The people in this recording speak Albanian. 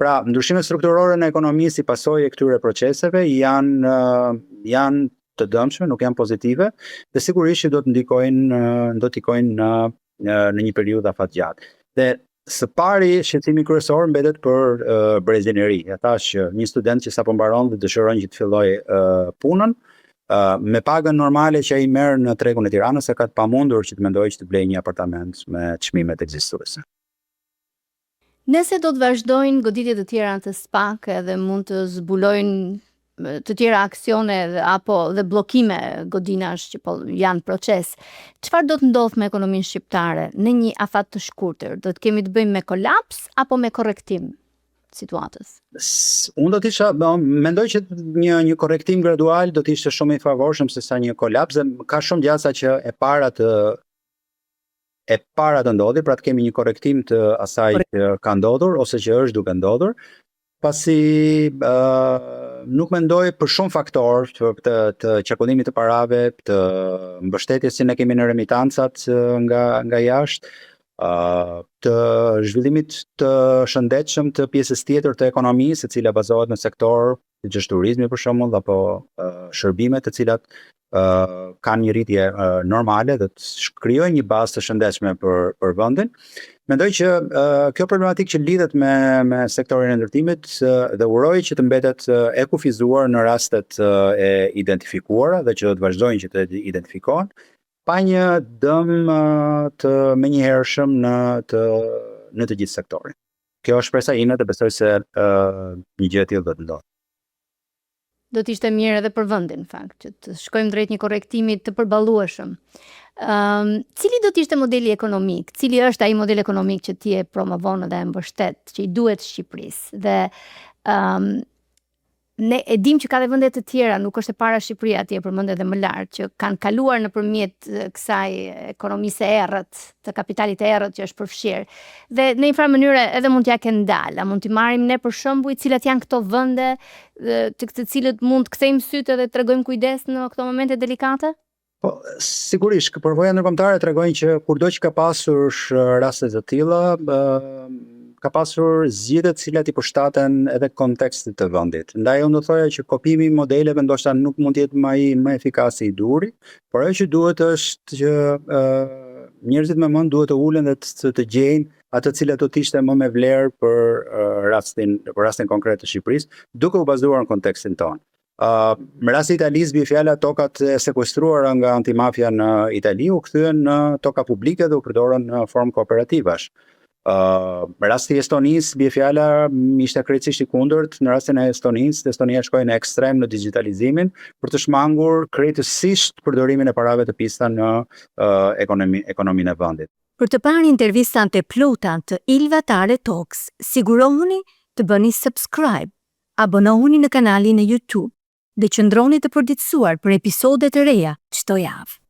Pra, ndryshimet strukturore në ekonomi si pasojë e këtyre proceseve janë të dëmshme, nuk janë pozitive, dhe sigurisht që do të ndikojnë në një periudhë afatgjatë. Dhe së pari, shqetësimi kryesor mbetet për brezënëri. Ja thash që një student që sapo mbaron dhe dëshiron që të fillojë punën, me pagën normale që ai merr në tregun e Tiranës, ka të pamundur që të mendojë që të blejë një apartament me çmimet ekzistuese. Nëse do të vazhdojnë goditjet e tjera të SPAK edhe mund të zbulojnë të tjera aksione apo dhe bllokime godinash që po janë proces, çfarë do të ndodh me ekonominë shqiptare në një afat të shkurtër? Do të kemi të bëjmë me kolaps apo me korrektim situatës? Unë do të isha, mendoj që një korrektim gradual do të ishte shumë i favorshëm se sa një kolaps, dhe ka shumë gjasa që e para të ndodhi, pra të kemi një korrektim të asaj që ka ndodhur ose që është duke ndodhur, pasi nuk mendoj për shumë faktor të qarkullimit të parave, të mbështetjes që ne kemi në remitancat nga jashtë, të zhvillimit të shëndetshëm të pjesës tjetër të ekonomisë, e cila bazohet në sektor të turizmi për shembull, apo shërbimet të cilat kanë një rritje normale dhe të krijojnë një bazë të shëndetshme për vendin. Mendoj që kjo problematikë që lidhet me sektorin e ndërtimit dhe uroj që të mbetet e kufizuar në rastet e identifikuara dhe që do të vazhdojnë që të identifikohen, pa një dëm të menjëhershëm në të gjithë sektorin. Kjo është shpresa ime dhe besoj se një gjë e tillë do të ndodhë. Do të ishte mirë edhe për vendin, në fakt, që të shkojmë drejt një korrektimi të përballueshëm. Cili do të ishte modeli ekonomik? Cili është ai model ekonomik që ti e promovon dhe e mbështet, që i duhet Shqipërisë? Dhe ne e dim që ka dhe vende të tjera, nuk është e para Shqipëria, ti e përmend edhe më lart, që kanë kaluar nëpërmjet kësaj ekonomisë e errët, të kapitalit e errët që është përfshirë. Dhe në një farë mënyrë edhe mund t'ja kenë dalë, mund t'i marrim ne për shembull cilat janë këto vende të të cilët mund të kthejmë sytë dhe të tregojmë kujdes në këto momente delikate? Po, sigurisht, përvoja ndërkombëtare tregojnë që kurdo që ka pasur raste të tilla, ka pasur zgjedhje të cilat i përshtaten edhe kontekstit të vendit. Ndaj unë do thoja që kopimi i modeleve ndoshta nuk mund të jetë më efikas i duri, por ajo që duhet është që njerëzit me mend duhet të ulen dhe të gjejnë ato të cilat do të ishte më me vlerë për rastin konkret të Shqipërisë, duke u bazuar në kontekstin tonë. Në rasti i Italisë, bie fjala tokat e sekuestruara nga antimafia në Itali u kthyen në toka publike dhe u përdorën në formë kooperativash. Në rastin e Estonisë, bie fjala ishte krejtësisht i kundërt. Në rastin e Estonisë, Estonia shkoi në ekstrem në digjitalizimin për të shmangur krejtësisht përdorimin e parave të pista në ekonominë e vendit. Për të parë intervistat e plota të Ilva Tare Talks, sigurohuni të bëni subscribe, abonohuni në kanalin e YouTube dhe qëndroni të përditësuar për episode të reja çdo javë.